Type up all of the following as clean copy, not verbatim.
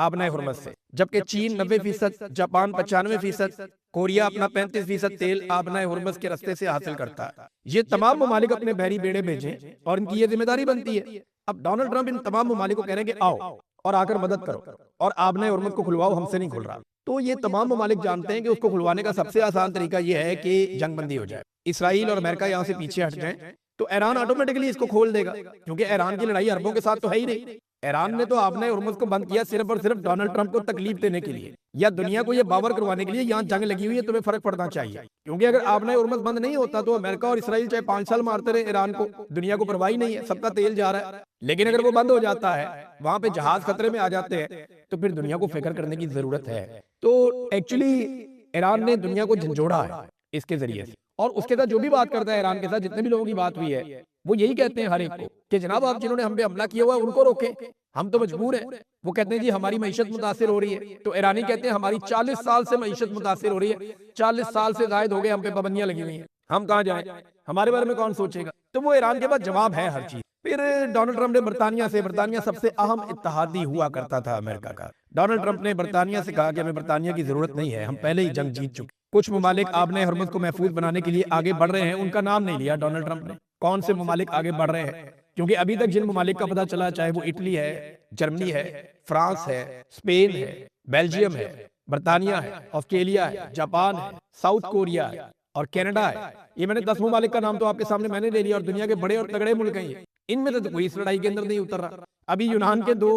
آبنائے ہرمز سے، جبکہ چین 90%، جاپان 95%، کوریا اپنا 35% تیل آبنائے ہرمز کے راستے سے حاصل کرتا ہے۔ یہ تمام ممالک اپنے بحری بیڑے بھیجیں اور ان کی یہ ذمہ داری بنتی ہے۔ اب ڈونلڈ ٹرمپ ان تمام ممالک کو کہہ رہے ہیں کہ آؤ اور آ کر مدد کرو اور آبنائے ہرمز کو کھلواؤ، ہم سے نہیں کھل رہا۔ تو یہ تمام ممالک جانتے ہیں کہ اس کو کھلوانے کا سب سے آسان طریقہ یہ ہے کہ جنگ بندی ہو جائے، اسرائیل اور امریکہ یہاں سے پیچھے ہٹ جائیں تو ایران آٹومیٹکلی اس کو کھول دے گا، کیونکہ ایران کی لڑائی عربوں کے ساتھ تو ہے ہی نہیں۔ ایران نے تو آبنائے ہرمز کو بند کیا صرف اور صرف ڈونلڈ ٹرمپ کو تکلیف دینے کے لیے، یا دنیا کو یہ باور کروانے کے لیے یہاں جنگ لگی ہوئی ہے، تمہیں فرق پڑنا چاہیے۔ کیونکہ اگر آبنائے ہرمز بند نہیں ہوتا تو امریکہ اور اسرائیل چاہے 5 سال مارتے رہے ایران کو، دنیا کو پرواہ نہیں ہے، سب کا تیل جا رہا ہے۔ لیکن اگر وہ بند ہو جاتا ہے، وہاں پہ جہاز خطرے میں آ جاتے ہیں، تو پھر دنیا کو فکر کرنے کی ضرورت ہے۔ تو ایکچولی ایران نے دنیا کو جھنجھوڑا ہے اس کے ذریعے سے، اور اس کے ساتھ جو بھی بات کرتا ہے ایران کے ساتھ، جتنے بھی لوگوں کی بات ہوئی ہے، وہ یہی کہتے ہیں ہر ایک کو کہ جناب آپ جنہوں نے ہم پہ حملہ کیا ہوا ہے ان کو روکیں، ہم تو مجبور ہیں۔ وہ کہتے ہیں جی ہماری معیشت متاثر ہو رہی ہے، تو ایرانی کہتے ہیں ہماری 40 سال سے معیشت متاثر ہو رہی ہے، 40 سال سے زائد ہو گئے ہم پہ پابندیاں لگی ہوئی ہیں، ہم کہاں جائیں، ہمارے بارے میں کون سوچے گا۔ تو وہ ایران کے پاس جواب ہے ہر چیز۔ پھر ڈونلڈ ٹرمپ نے برطانیہ سب سے اہم اتحادی ہوا کرتا تھا امریکہ کا، ڈونلڈ ٹرمپ نے برطانیہ سے کہا کہ ہمیں برطانیہ کی ضرورت نہیں ہے، ہم پہلے ہی جنگ جیت چکے۔ کچھ ممالک آبنائے ہرمز کو محفوظ بنانے کے لیے آگے بڑھ رہے ہیں، ان کا نام نہیں لیا ڈونلڈ ٹرمپ نے، کون سے ممالک آگے بڑھ رہے ہیں، کیونکہ ابھی تک جن ممالک کا پتہ چلا، چاہے وہ اٹلی ہے، جرمنی ہے، فرانس ہے، اسپین ہے، بیلجیم ہے، برطانیہ ہے، آسٹریلیا ہے، جاپان ہے، ساؤتھ کوریا ہے اور کینیڈا ہے۔ یہ میں نے 10 ممالک کا نام تو آپ کے سامنے میں نے لے لیا، اور دنیا کے بڑے اور تگڑے ملک ہیں یہ، ان میں تو کوئی اس لڑائی کے اندر نہیں اتر رہا۔ ابھی یونان کے 2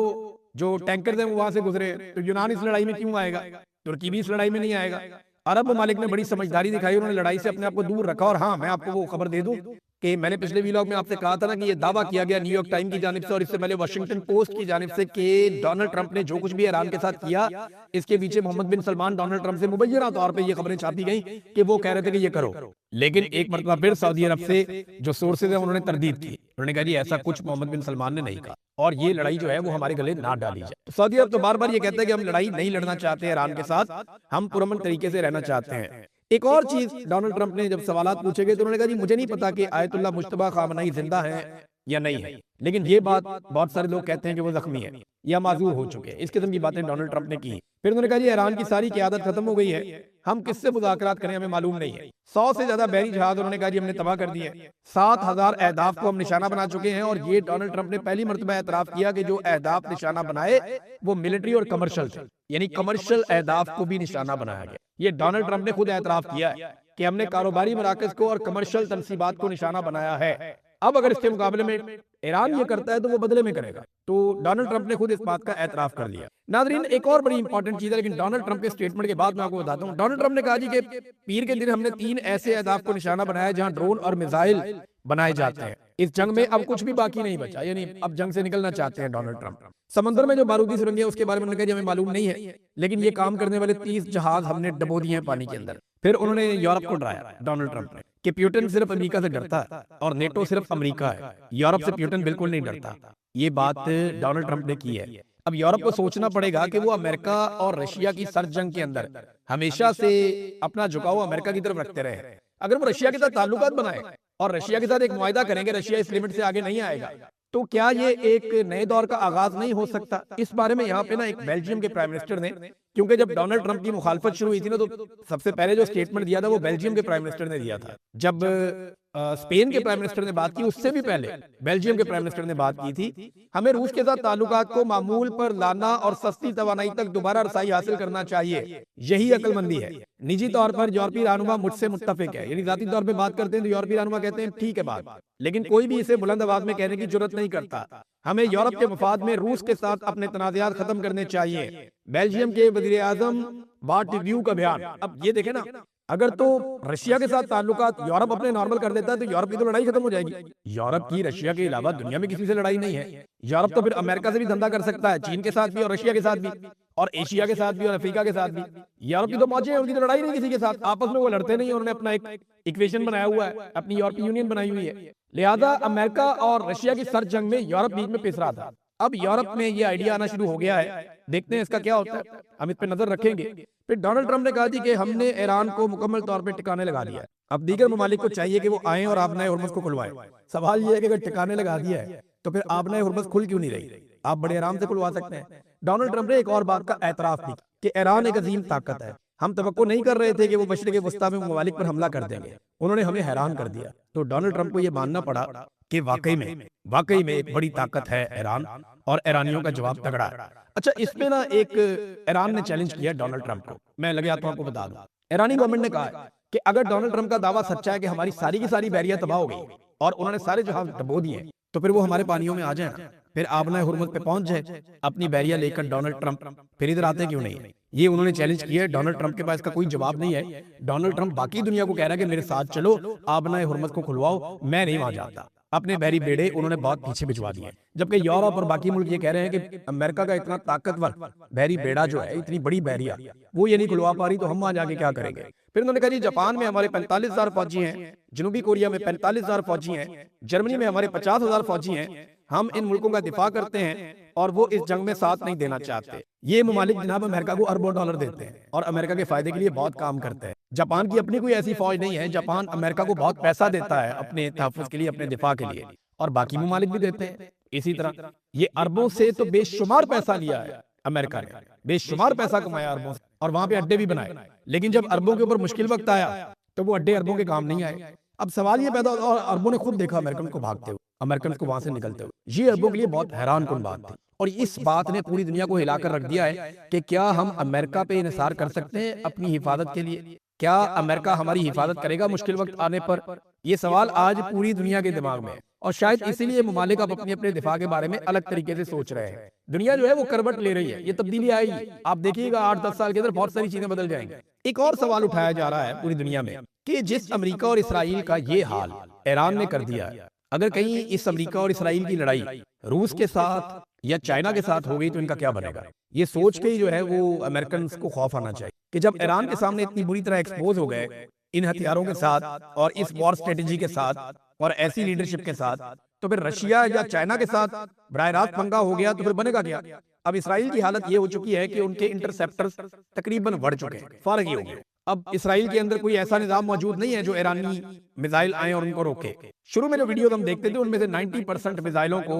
جو ٹینکرز ہیں وہ وہاں سے گزرے، تو یونان اس لڑائی میں کیوں آئے گا؟ ترکی بھی اس لڑائی میں نہیں آئے گا۔ عرب ممالک نے بڑی سمجھداری دکھائی، انہوں نے لڑائی سے اپنے آپ کو دور رکھا۔ اور ہاں، میں آپ کو وہ خبر دے دوں کہ میں نے پچھلے ویلاگ میں آپ سے کہا تھا نا کہ یہ دعویٰ کیا گیا نیو یارک ٹائم کی جانب سے اور اس سے پہلے واشنگٹن پوسٹ کی جانب سے کہ ڈونلڈ ٹرمپ نے جو کچھ بھی ایران کے ساتھ کیا، اس کے پیچھے محمد بن سلمان ڈونلڈ ٹرمپ سے مبینہ طور پہ یہ خبریں چھاپی گئیں کہ وہ کہہ رہے تھے کہ یہ کرو۔ لیکن ایک مرتبہ پھر سعودی عرب سے جو سورسز ہیں انہوں نے تردید کی، انہوں نے کہا جی ایسا کچھ محمد بن سلمان نے نہیں کہا، اور یہ لڑائی جو ہے وہ ہمارے گلے نہ ڈالی جائے۔ تو سعودی عرب تو بار بار یہ کہتا ہے کہ ہم لڑائی نہیں لڑنا چاہتے ایران کے ساتھ، ہم پرامن طریقے سے رہنا چاہتے ہیں۔ ایک اور چیز ڈونلڈ ٹرمپ نے جب سوالات پوچھے گئے تو انہوں نے کہا جی مجھے نہیں پتا کہ آیت اللہ مجتبیٰ خامنہئی زندہ ہیں یا نہیں ہے، لیکن یہ بات بہت سارے لوگ کہتے ہیں کہ وہ زخمی ہے یا معذور ہو چکے ہیں۔ اس قسم کی باتیں ڈونلڈ ٹرمپ نے کی۔ پھر انہوں نے کہا جی ایران کی ساری قیادت ختم ہو گئی ہے، ہم کس سے مذاکرات کریں ہمیں معلوم نہیں ہے۔ 100 سے زیادہ بحری جہاز انہوں نے کہا جی ہم نے تباہ کر دیے، 7000 اہداف کو ہم نشانہ بنا چکے ہیں، اور یہ ڈونلڈ ٹرمپ نے پہلی مرتبہ اعتراف کیا کہ جو اہداف نشانہ بنائے وہ ملٹری اور کمرشل تھے، یعنی کمرشل اہداف کو بھی نشانہ بنایا گیا۔ یہ ڈونلڈ ٹرمپ نے خود اعتراف کیا ہے کہ ہم نے کاروباری مراکز کو اور کمرشل تنصیبات کو نشانہ بنایا ہے۔ اب اگر اس کے مقابلے میں ایران یہ کرتا ہے تو وہ بدلے میں کرے گا، تو ڈونلڈ ٹرمپ نے خود اس بات کا اعتراف کر لیا۔ ناظرین، ایک اور بڑی امپورٹنٹ چیز ہے، لیکن ڈونلڈ ٹرمپ کے سٹیٹمنٹ کے بعد میں آپ کو بتاتا ہوں۔ ڈونلڈ ٹرمپ نے کہا جی کہ پیر کے دن ہم نے 3 ایسے اہداف کو نشانہ بنایا جہاں ڈرون اور میزائل بنائے جاتے ہیں۔ اس جنگ میں اب کچھ بھی باقی نہیں بچا، یعنی اب جنگ سے نکلنا چاہتے ہیں ڈونلڈ ٹرمپ۔ سمندر میں جو بارودی سرنگیں ہیں اس کے بارے میں انہوں نے کہا جی ہمیں معلوم نہیں ہے، لیکن یہ کام کرنے والے 30 جہاز ہم نے ڈبو دیے ہیں پانی کے اندر۔ پھر انہوں نے یورپ کو ڈرایا ڈونلڈ ٹرمپ نے کہ پیوٹن صرف امریکہ سے ڈرتا ہے اور نیٹو صرف امریکہ ہے، یورپ سے پیوٹن بالکل نہیں ڈرتا۔ یہ بات ڈونلڈ ٹرمپ نے کی ہے۔ اب یورپ کو سوچنا پڑے گا کہ وہ امریکہ اور رشیا کی سر جنگ کے اندر ہمیشہ سے اپنا جھکاؤ امریکہ کی طرف رکھتے رہے۔ اگر وہ رشیا کے ساتھ تعلقات بنائے اور رشیا کے ساتھ ایک معاہدہ کریں گے رشیا اس لمٹ سے آگے نہیں آئے گا، تو کیا یہ ایک نئے دور کا آغاز نہیں ہو سکتا؟ اس بارے میں یہاں پہ نا ایک بیلجیم کے پرائم منسٹر نے، کیونکہ جب ڈونلڈ ٹرمپ کی مخالفت شروع ہوئی تھی نا تو سب سے پہلے جو سٹیٹمنٹ دیا تھا وہ بیلجیم کے پرائم منسٹر نے دیا تھا۔ جب اسپین کے پرائم منسٹر نے بات کی، اس سے بھی پہلے بیلجیم کے پرائم منسٹر نے بات کی تھی، ہمیں روس کے ساتھ تعلقات کو معمول پر لانا اور سستی توانائی تک دوبارہ رسائی حاصل کرنا چاہیے، یہی عقل مندی ہے۔ نجی طور پر یورپی رہنما مجھ سے متفق ہے، یعنی ذاتی طور پہ بات کرتے ہیں تو یورپی رہنما کہتے ہیں ٹھیک ہے بات، لیکن کوئی بھی اسے بلند آواز میں کہنے کی جرات نہیں کرتا۔ ہمیں یورپ کے مفاد میں روس کے ساتھ اپنے تنازعات ختم کرنے چاہیے۔ بیلجیم کے وزیر اعظم بارٹ ویو کا بیان۔ اب یہ دیکھیں نا، اگر تو رشیا کے ساتھ تعلقات یورپ اپنے نارمل کر دیتا ہے تو یورپ کی تو لڑائی ختم ہو جائے گی۔ یورپ کی رشیا کے علاوہ دنیا میں کسی سے لڑائی نہیں ہے۔ یورپ تو پھر امریکہ سے بھی دھندا کر سکتا ہے، چین کے ساتھ بھی اور رشیا کے ساتھ بھی اور ایشیا کے ساتھ بھی اور افریقہ کے ساتھ بھی۔ یورپ کی تو موجیں ہیں، ان کی تو لڑائی نہیں کسی کے ساتھ، آپس میں وہ لڑتے نہیں، انہوں نے اپنا ایک ایکویشن بنایا ہوا ہے، اپنی یورپی یونین بنائی ہوئی ہے۔ لہذا امریکہ اور رشیا کی سر جنگ میں یورپ بیچ میں پس رہا تھا۔ اب یورپ میں یہ آئیڈیا آنا شروع ہو گیا ہے، دیکھتے ہیں اس کا کیا ہوتا ہے، ہم اس پہ نظر رکھیں گے۔ پھر ڈونلڈ ٹرمپ نے کہا جی کہ ہم نے ایران کو مکمل طور پہ ٹکانے لگا دیا ہے، اب دیگر ممالک کو چاہیے کہ وہ آئیں اور آبنائے ہرمز کو کھلوائیں۔ سوال یہ ہے کہ اگر ٹکانے لگا دیا ہے تو پھر آبنائے ہرمز کھل کیوں نہیں رہی؟ آپ بڑے آرام سے کھلوا سکتے ہیں، ڈونلڈ ٹرمپ نے ایک اور بات کا اعتراف بھی کہ ایران ایک عظیم طاقت ہے، ہم توقع نہیں کر رہے تھے کہ وہ مشرق وسطیٰ میں ممالک پر حملہ کر دیں گے، انہوں نے ہمیں حیران کر دیا۔ تو ڈونلڈ ٹرمپ کو یہ ماننا پڑا کہ واقعی میں ایک بڑی طاقت ہے ایران، اور ایرانیوں کا جواب تگڑا ہے۔ اچھا، اس میں نا ایک ایران نے چیلنج کیا ڈونلڈ ٹرمپ کو، میں لگے ہاتھوں آپ کو بتا دوں۔ ایرانی گورنمنٹ نے کہا ہے کہ اگر ڈونلڈ ٹرمپ کا دعویٰ سچا ہے کہ ہماری ساری کی ساری بحریہ تباہ ہو گئی اور انہوں نے سارے جہاز ڈبو دیے، تو پھر وہ ہمارے پانیوں میں آ جائیں، پھر آبنہ ہرمز پہ پہنچ جائے اپنی بحریہ لے کر ڈونلڈ ٹرمپ، پھر ادھر آتے کیوں نہیں؟ یہ انہوں نے چیلنج کیا ہے۔ ڈونلڈ ٹرمپ کے پاس کا کوئی جواب نہیں ہے۔ ڈونلڈ ٹرمپ باقی دنیا کو کہہ رہا ہے کہ میرے ساتھ چلو، آبنہ ہرمز کو کھلواؤ، میں نہیں وہاں جاتا۔ اپنے بحری بیڑے انہوں نے بہت پیچھے بھجوا دیے، جبکہ یورپ اور باقی ملک یہ کہہ رہے ہیں کہ امریکہ کا اتنا طاقتور بحری بیڑا جو ہے، اتنی بڑی بحریہ، وہ یہ نہیں کھلوا پا رہی، تو ہم وہاں جا کے کیا کریں گے؟ پھر انہوں نے کہا جی جاپان میں ہمارے 45,000 فوجی ہیں، جنوبی کوریا میں 45,000 فوجی ہیں، جرمنی میں ہمارے 50,000 فوجی ہیں، ہم ان ملکوں کا دفاع کرتے ہیں اور وہ اس جنگ میں ساتھ نہیں دینا چاہتے۔ یہ ممالک جناب امریکہ کو اربوں ڈالر دیتے ہیں اور امریکہ کے فائدے کے لیے بہت کام کرتے ہیں۔ جاپان کی اپنی کوئی ایسی فوج نہیں ہے، جاپان امریکہ کو بہت پیسہ دیتا ہے اپنے تحفظ کے لیے، اپنے دفاع کے لیے، اور باقی ممالک بھی دیتے ہیں۔ اسی طرح یہ اربوں سے تو بے شمار پیسہ لیا ہے امریکہ نے، بے شمار پیسہ کمایا اربوں سے، اور وہاں پہ اڈے بھی بنائے، لیکن جب اربوں کے اوپر مشکل وقت آیا تو وہ اڈے اربوں کے کام نہیں آئے۔ اب سوال یہ پیدا ہوتا ہے، اور اربوں نے خود دیکھا امریکن کو بھاگتے ہوئے، امریکن کو وہاں سے نکلتے ہوئے، یہ اربوں کے لیے بہت حیران کن بات تھی، اور اس بات نے پوری دنیا کو ہلا کر رکھ دیا ہے کہ کیا ہم امریکہ پہ انحصار کر سکتے ہیں اپنی حفاظت کے لیے؟ کیا امریکہ ہماری حفاظت کرے گا مشکل وقت آنے پر؟ یہ سوال آج پوری دنیا کے دماغ میں ہے، اور شاید اسی لیے ممالک اب اپنے دفاع کے بارے میں الگ طریقے سے سوچ رہے ہیں۔ دنیا جو ہے وہ کروٹ لے رہی ہے، یہ تبدیلی آئے گی، آپ دیکھیے گا 8-10 سال کے اندر بہت ساری چیزیں بدل جائیں گی۔ ایک اور سوال اٹھایا جا رہا ہے پوری دنیا میں کہ جس امریکہ اور اسرائیل کا یہ حال ایران نے کر دیا ہے، اگر کہیں اس امریکہ اور اسرائیل کی لڑائی روس کے ساتھ یا چائنا کے ساتھ ہو گئی تو ان کا کیا بنے گا؟ یہ سوچ کے ہی جو ہے وہ امریکنز کو خوف آنا چاہیے کہ جب ایران کے سامنے اتنی بری طرح ایکسپوز ہو گئے ان ہتھیاروں کے ساتھ اور اس وار سٹریٹجی کے ساتھ اور ایسی لیڈرشپ کے ساتھ، تو پھر رشیا یا چائنا کے ساتھ براہ راست پنگا ہو گیا تو پھر بنے گا کیا؟ اب اسرائیل کی حالت یہ ہو چکی ہے کہ ان کے انٹرسیپٹرز تقریباً بڑھ چکے ہیں، فارغ ہی ہو گئے۔ اب اسرائیل کے اندر کوئی ایسا نظام موجود نہیں ہے جو ایرانی میزائل آئیں اور ان کو روکے۔ شروع میں جو ویڈیوز ہم دیکھتے تھے ان میں سے 90% میزائلوں کو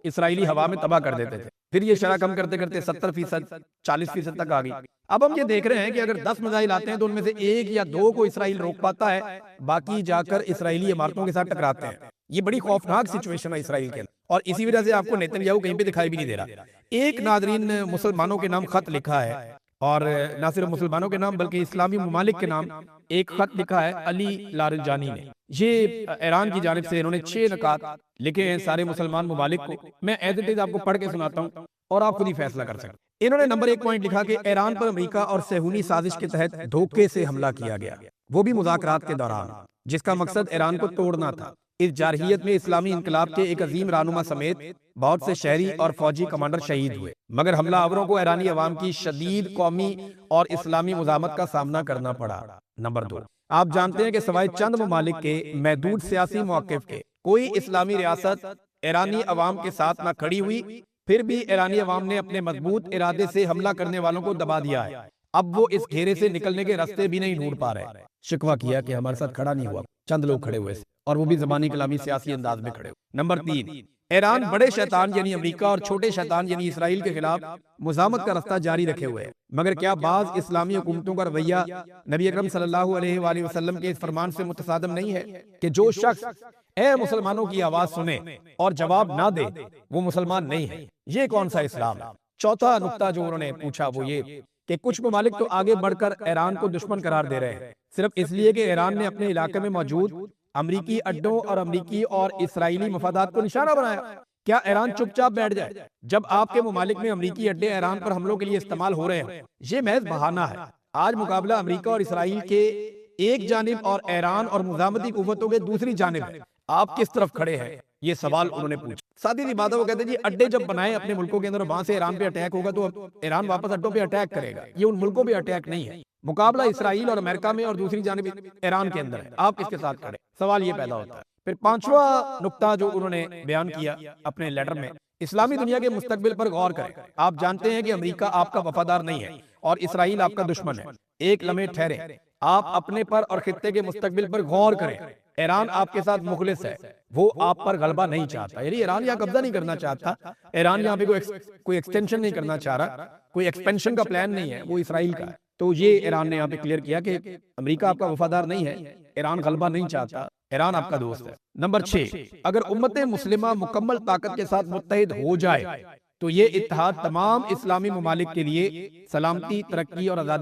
اسرائیلی ہوا میں تباہ کر دیتے تھے، پھر یہ شرح کم کرتے کرتے 70%، 40% تک آ گئی۔ اب ہم یہ دیکھ رہے ہیں کہ اگر 10 میزائل آتے ہیں تو ان میں سے 1 یا 2 کو اسرائیل روک پاتا ہے، باقی جا کر اسرائیلی عمارتوں کے ساتھ ٹکراتے ہیں۔ یہ بڑی خوفناک سچویشن ہے اسرائیل کے اندر، اور اسی وجہ سے آپ کو نیتن یاہو کہیں پہ دکھائی بھی نہیں دے رہا۔ ایک ناظرین نے مسلمانوں کے نام خط لکھا ہے، اور نہ صرف مسلمانوں کے نام بلکہ اسلامی ممالک کے نام ایک خط لکھا ہے علی لارجانی نے۔ یہ ایران کی جانب سے انہوں نے 6 نکات لکھے ہیں سارے مسلمان ممالک کو، میں ایز اٹ از آپ کو پڑھ کے سناتا ہوں اور آپ خود ہی فیصلہ کر سکتے۔ انہوں نے نمبر 1 پوائنٹ لکھا کہ ایران پر امریکہ اور صہیونی سازش کے تحت دھوکے سے حملہ کیا گیا، وہ بھی مذاکرات کے دوران، جس کا مقصد ایران کو توڑنا تھا۔ اس جارحیت میں اسلامی انقلاب کے ایک عظیم رہنما سمیت بہت سے شہری اور فوجی کمانڈر شہید ہوئے، مگر حملہ آوروں کو ایرانی عوام کی شدید قومی اور اسلامی مزاحمت کا سامنا کرنا پڑا۔ نمبر 2، آپ جانتے ہیں کہ سوائے چند ممالک کے محدود سیاسی موقف کے کوئی اسلامی ریاست ایرانی عوام کے ساتھ نہ کھڑی ہوئی، پھر بھی ایرانی عوام نے اپنے مضبوط ارادے سے حملہ کرنے والوں کو دبا دیا ہے۔ اب وہ اس گھیرے سے نکلنے کے راستے بھی نہیں ڈھونڈ پا رہے۔ شکوہ کیا کہ ہمارے ساتھ کھڑا نہیں ہوا، چند لوگ کھڑے ہوئے اور وہ بھی زبانی کلامی سیاسی انداز میں کھڑے ہوئے۔ نمبر 3، ایران بڑے شیطان یعنی امریکہ اور چھوٹے شیطان یعنی اسرائیل کے خلاف مزاحمت کا راستہ جاری رکھے ہوئے، مگر کیا بعض اسلامی حکومتوں کا رویہ نبی اکرم صلی اللہ علیہ وآلہ وسلم کے اس فرمان سے متصادم نہیں ہے کہ جو شخص اے مسلمانوں کی آواز سنے اور جواب نہ دے وہ مسلمان نہیں ہے؟ یہ کون سا اسلام ہے؟ چوتھا نقطہ جو انہوں نے پوچھا وہ یہ کہ کچھ ممالک تو آگے بڑھ کر ایران کو دشمن قرار دے رہے ہیں، صرف اس لیے کہ ایران نے اپنے علاقے میں موجود امریکی اڈوں اور امریکی اور اسرائیلی مفادات کو نشانہ بنایا۔ کیا ایران چپ چاپ بیٹھ جائے جب آپ کے ممالک میں امریکی اڈے ایران پر حملوں کے لیے استعمال ہو رہے ہیں؟ یہ محض بہانہ ہے۔ آج مقابلہ امریکہ اور اسرائیل کے ایک جانب اور ایران اور مزاحمتی قوتوں کے دوسری جانب ہے، آپ کس طرف کھڑے ہیں؟ یہ سوال انہوں نے پوچھا۔ ساتھی سی بات ہے، وہ کہتے ہیں جی اڈے جب بنائے اپنے ملکوں کے اندر وہاں سے ایران پہ اٹیک ہوگا تو ایران واپس اڈوں پہ اٹیک کرے گا، یہ ان ملکوں پہ اٹیک نہیں ہے۔ مقابلہ اسرائیل اور امریکہ میں اور دوسری جانب ایران کے اندر ہے، آپ کس کے ساتھ کھڑے؟ سوال یہ پیدا ہوتا ہے۔ پھر 5واں نقطہ جو انہوں نے بیان کیا اپنے لیٹر میں، اسلامی دنیا کے مستقبل پر غور کریں۔ آپ جانتے ہیں کہ امریکہ آپ کا وفادار نہیں ہے اور اسرائیل آپ کا دشمن ہے۔ ایک لمحے ٹھہرے، آپ اپنے پر اور خطے کے مستقبل پر غور کریں۔ ایران آپ کے ساتھ مخلص ہے، وہ آپ پر غلبہ نہیں چاہتا، یعنی ایران یہاں قبضہ نہیں کرنا چاہتا، ایران یہاں پہ کوئی ایکسٹینشن نہیں کرنا چاہ رہا، کوئی ایکسپینشن کا پلان نہیں ہے، وہ اسرائیل کا ہے۔ تو یہ ایران نے یہاں پہ کلیئر کیا کہ امریکہ آپ کا وفادار نہیں ہے، ایران غلبہ نہیں چاہتا، ایران آپ کا دوست ہے۔ نمبر 6، اگر امت مسلمہ مکمل طاقت کے ساتھ متحد ہو جائے تو یہ اتحاد تمام اسلامی ممالک کے لیے سلامتی، ترقی اور آزادی